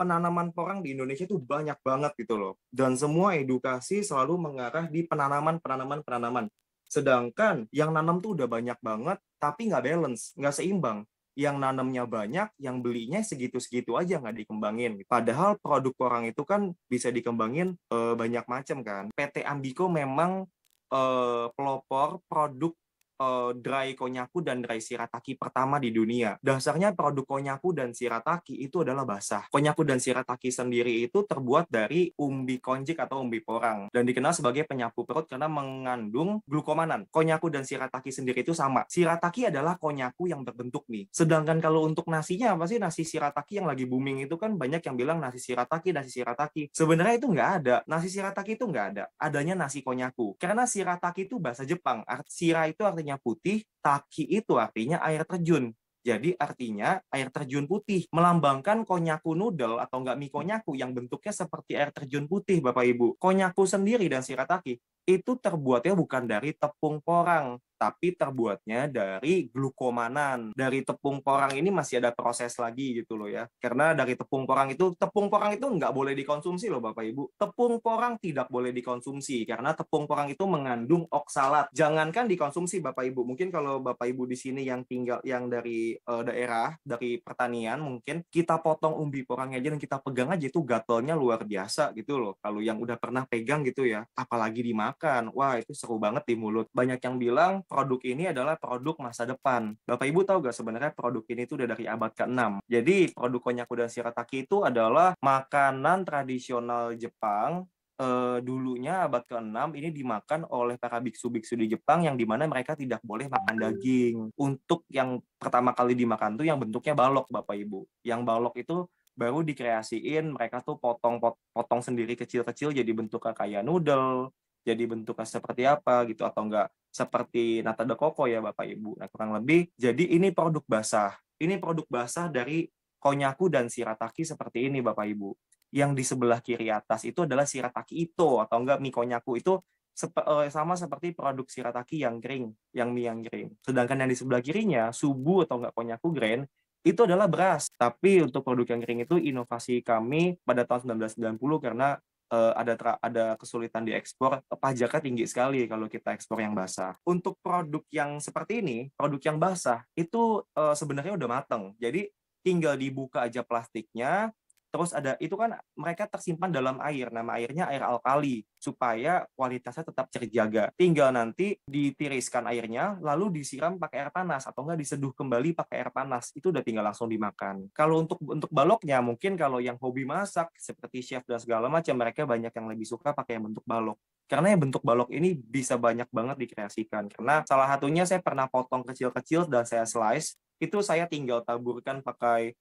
penanaman porang di Indonesia itu banyak banget gitu loh. Dan semua edukasi selalu mengarah di penanaman. Sedangkan yang nanam tuh udah banyak banget, tapi nggak balance, nggak seimbang. Yang nanamnya banyak, yang belinya segitu-segitu aja nggak dikembangin. Padahal produk porang itu kan bisa dikembangin banyak macam kan. PT Ambiko memang pelopor produk dry konyaku dan dry shirataki pertama di dunia. Dasarnya produk konyaku dan shirataki itu adalah basah. Konyaku dan shirataki sendiri itu terbuat dari umbi konjik atau umbi porang dan dikenal sebagai penyapu perut karena mengandung glukomanan. Konyaku dan shirataki sendiri itu sama. Shirataki adalah konyaku yang berbentuk mie. Sedangkan kalau untuk nasinya apa sih nasi shirataki yang lagi booming itu kan banyak yang bilang nasi shirataki, nasi shirataki. Sebenarnya itu nggak ada. Nasi shirataki itu nggak ada. Adanya nasi konyaku. Karena shirataki itu bahasa Jepang. Shira itu artinya putih, taki itu artinya air terjun. Jadi artinya air terjun putih, melambangkan konyaku noodle atau enggak mie konyaku yang bentuknya seperti air terjun putih, Bapak Ibu. Konyaku sendiri dan shirataki itu terbuatnya bukan dari tepung porang, tapi terbuatnya dari glukomanan. Dari tepung porang ini masih ada proses lagi gitu loh ya. Karena dari tepung porang itu nggak boleh dikonsumsi loh Bapak Ibu. Tepung porang tidak boleh dikonsumsi karena tepung porang itu mengandung oksalat. Jangankan dikonsumsi Bapak Ibu. Mungkin kalau Bapak Ibu di sini yang tinggal yang dari daerah, dari pertanian mungkin kita potong umbi porangnya aja dan kita pegang aja itu gatalnya luar biasa gitu loh. Kalau yang udah pernah pegang gitu ya, apalagi dimakan. Wah, itu seru banget di mulut. Banyak yang bilang produk ini adalah produk masa depan. Bapak Ibu tahu gak sebenarnya produk ini itu udah dari abad ke-6. Jadi produk konyaku dan shirataki itu adalah makanan tradisional Jepang. Dulunya abad ke-6 ini dimakan oleh para biksu-biksu di Jepang yang dimana mereka tidak boleh makan daging. Untuk yang pertama kali dimakan tuh yang bentuknya balok Bapak Ibu. Yang balok itu baru dikreasiin mereka tuh potong sendiri kecil-kecil jadi bentuknya kayak noodle, jadi bentuknya seperti apa gitu atau enggak seperti nata de coco ya Bapak Ibu. Nah, kurang lebih jadi ini produk basah. Ini produk basah dari konyaku dan shirataki seperti ini Bapak Ibu. Yang di sebelah kiri atas itu adalah shirataki ito atau enggak mie konyaku itu sama seperti produk shirataki yang kering, yang mie yang kering. Sedangkan yang di sebelah kirinya, subu atau enggak konyaku grain, itu adalah beras. Tapi untuk produk yang kering itu inovasi kami pada tahun 1990 karena ada kesulitan di ekspor, pajaknya tinggi sekali kalau kita ekspor yang basah. Untuk produk yang seperti ini, produk yang basah, itu sebenarnya udah mateng. Jadi tinggal dibuka aja plastiknya, terus ada itu kan mereka tersimpan dalam air, nama airnya air alkali supaya kualitasnya tetap terjaga. Tinggal nanti ditiriskan airnya, lalu disiram pakai air panas atau enggak diseduh kembali pakai air panas. Itu udah tinggal langsung dimakan. Kalau untuk baloknya mungkin kalau yang hobi masak seperti chef dan segala macam mereka banyak yang lebih suka pakai yang bentuk balok. Karena yang bentuk balok ini bisa banyak banget dikreasikan. Karena salah satunya saya pernah potong kecil-kecil dan saya slice, itu saya tinggal taburkan pakai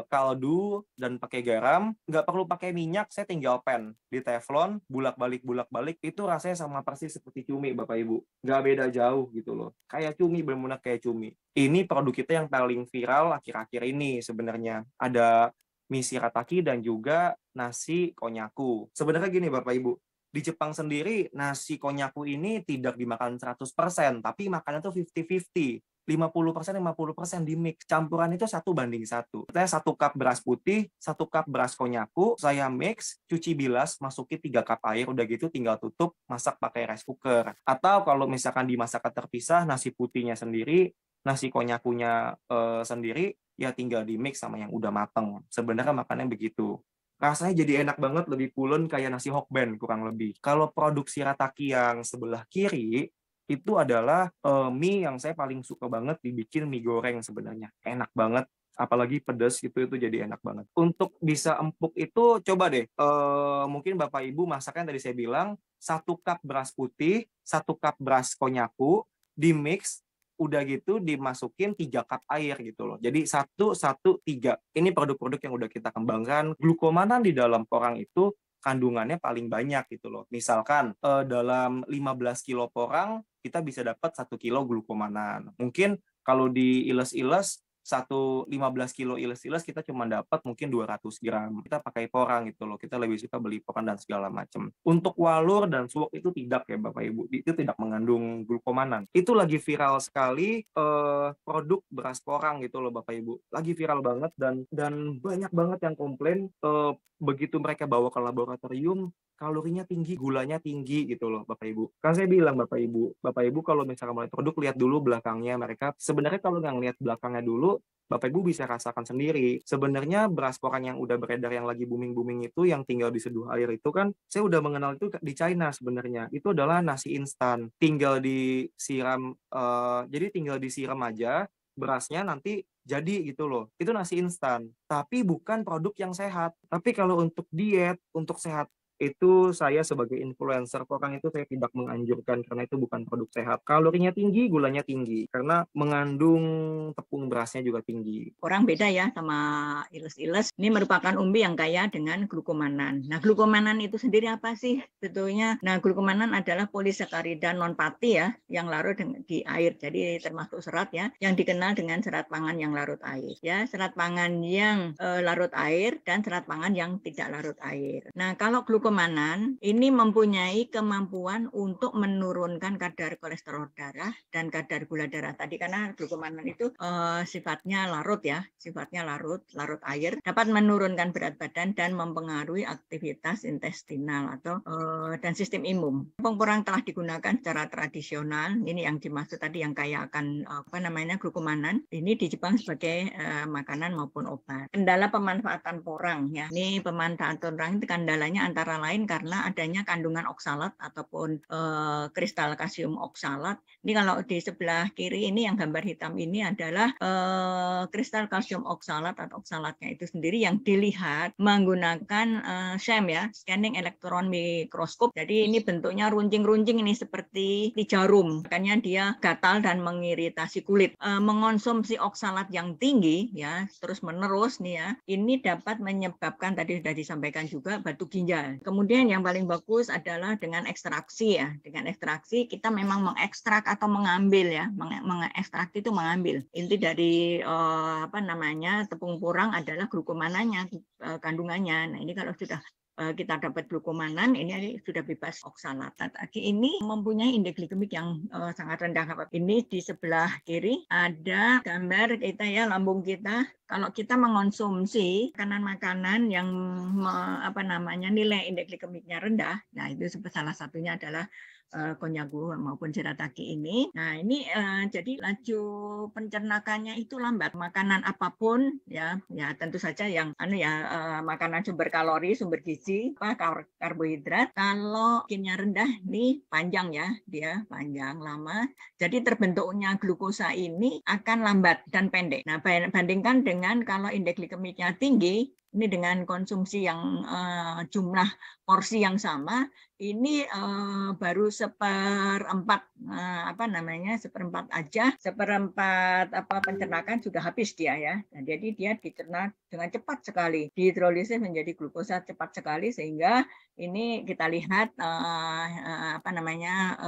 kaldu dan pakai garam, nggak perlu pakai minyak, saya tinggal pan di teflon, bulak-balik, itu rasanya sama persis seperti cumi, Bapak Ibu. Nggak beda jauh gitu loh. Kayak cumi, benar-benar kayak cumi. Ini produk kita yang paling viral akhir-akhir ini sebenarnya. Ada mie shirataki dan juga nasi konyaku. Sebenarnya gini Bapak Ibu, di Jepang sendiri nasi konyaku ini tidak dimakan 100%, tapi makannya tuh 50-50. 50% di mix. Campuran itu 1:1. Saya 1 cup beras putih, 1 cup beras konyaku, saya mix, cuci bilas, masukin 3 cup air, udah gitu tinggal tutup, masak pakai rice cooker. Atau kalau misalkan dimasak terpisah, nasi putihnya sendiri, nasi konyakunya sendiri, ya tinggal di mix sama yang udah mateng. Sebenarnya makannya begitu. Rasanya jadi enak banget, lebih pulen kayak nasi hokben kurang lebih. Kalau produk shirataki yang sebelah kiri, itu adalah mie yang saya paling suka banget dibikin mie goreng sebenarnya. Enak banget, apalagi pedas itu jadi enak banget. Untuk bisa empuk itu coba deh, mungkin Bapak Ibu masaknya tadi saya bilang 1 cup beras putih, 1 cup beras konyaku, di mix, udah gitu dimasukin 3 cup air gitu loh. Jadi 1, 1, 3. Ini produk-produk yang udah kita kembangkan. Glukomanan di dalam porang itu kandungannya paling banyak gitu loh. Misalkan dalam 15 kilo porang kita bisa dapat 1 kilo glukomanan. Mungkin kalau diiles-iles satu 15 kilo iles-iles kita cuma dapat mungkin 200 gram. Kita pakai porang gitu loh. Kita lebih suka beli porang dan segala macam. Untuk walur dan suwok itu tidak ya Bapak Ibu. Itu tidak mengandung glukomanan. Itu lagi viral sekali produk beras porang gitu loh Bapak Ibu. Lagi viral banget dan banyak banget yang komplain begitu mereka bawa ke laboratorium kalorinya tinggi, gulanya tinggi gitu loh Bapak Ibu. Kan saya bilang Bapak Ibu kalau misalkan mulai produk lihat dulu belakangnya mereka. Sebenarnya kalau nggak ngeliat belakangnya dulu, Bapak Ibu bisa rasakan sendiri. Sebenarnya beras porang yang udah beredar yang lagi booming-booming itu yang tinggal diseduh air itu kan saya udah mengenal itu di China sebenarnya. Itu adalah nasi instan. Tinggal disiram jadi tinggal disiram aja berasnya nanti jadi gitu loh. Itu nasi instan. Tapi bukan produk yang sehat. Tapi kalau untuk diet, untuk sehat itu saya sebagai influencer porang itu saya tidak menganjurkan karena itu bukan produk sehat. Kalorinya tinggi, gulanya tinggi karena mengandung tepung berasnya juga tinggi. Porang beda ya sama iles-iles. Ini merupakan umbi yang kaya dengan glukomanan. Nah, glukomanan itu sendiri apa sih sebetulnya? Nah, glukomanan adalah polisakarida non-pati ya yang larut di air. Jadi termasuk serat ya yang dikenal dengan serat pangan yang larut air. Ya, serat pangan yang larut air dan serat pangan yang tidak larut air. Nah, kalau glukomanan ini mempunyai kemampuan untuk menurunkan kadar kolesterol darah dan kadar gula darah tadi karena glukomanan itu sifatnya larut ya, sifatnya larut air, dapat menurunkan berat badan dan mempengaruhi aktivitas intestinal atau dan sistem imun. Tepung porang telah digunakan secara tradisional. Ini yang dimaksud tadi yang kaya akan glukomanan. Ini di Jepang sebagai makanan maupun obat. Kendala pemanfaatan porang ya. Ini pemanfaatan porang itu kendalanya antara lain karena adanya kandungan oksalat ataupun kristal kalsium oksalat. Ini kalau di sebelah kiri ini yang gambar hitam ini adalah kristal kalsium oksalat atau oksalatnya itu sendiri yang dilihat menggunakan SEM ya, scanning elektron mikroskop. Jadi ini bentuknya runcing-runcing ini seperti jarum. Makanya dia gatal dan mengiritasi kulit. Mengonsumsi oksalat yang tinggi ya, terus menerus nih ya, ini dapat menyebabkan tadi sudah disampaikan juga batu ginjal. Kemudian yang paling bagus adalah dengan ekstraksi ya. Dengan ekstraksi kita memang mengekstrak atau mengambil ya. Mengekstrak itu mengambil. Inti dari tepung porang adalah glukomananya kandungannya. Nah, ini kalau sudah kita dapat glukomanan, ini sudah bebas oksalat. Tadi ini mempunyai indeks glikemik yang sangat rendah. Ini di sebelah kiri ada gambar kita ya, lambung kita. Kalau kita mengonsumsi makanan-makanan yang nilai indeks glikemiknya rendah, nah itu salah satunya adalah konyaku maupun shirataki ini. Nah, ini jadi laju pencernakannya itu lambat. Makanan apapun ya tentu saja yang makanan sumber kalori, sumber gizi, karbohidrat, kalau gizinya rendah nih panjang ya, dia panjang lama. Jadi terbentuknya glukosa ini akan lambat dan pendek. Nah, bandingkan dengan kalau indeks glikemiknya tinggi, ini dengan konsumsi yang jumlah porsi yang sama, ini baru seperempat pencernaan sudah habis dia ya. Nah, jadi dia dicerna dengan cepat sekali, dihidrolisis menjadi glukosa cepat sekali sehingga ini kita lihat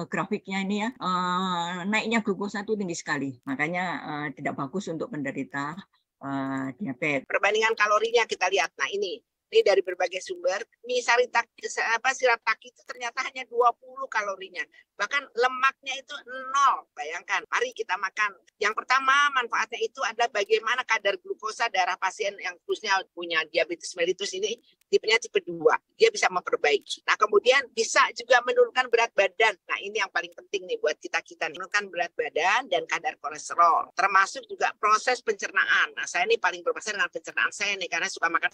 grafiknya ini ya, naiknya glukosa itu tinggi sekali. Makanya tidak bagus untuk penderita diabetes. Perbandingan kalorinya kita lihat. Nah, ini dari berbagai sumber, shirataki itu ternyata hanya 20 kalorinya. Bahkan lemaknya itu 0. Bayangkan, mari kita makan. Yang pertama, manfaatnya itu adalah bagaimana kadar glukosa darah pasien yang khususnya punya diabetes mellitus ini, tipenya tipe 2. Dia bisa memperbaiki. Nah, kemudian bisa juga menurunkan berat badan. Nah, ini yang paling penting nih buat kita-kita. Menurunkan berat badan dan kadar kolesterol. Termasuk juga proses pencernaan. Nah, saya ini paling bermasalah dengan pencernaan saya nih, karena suka makan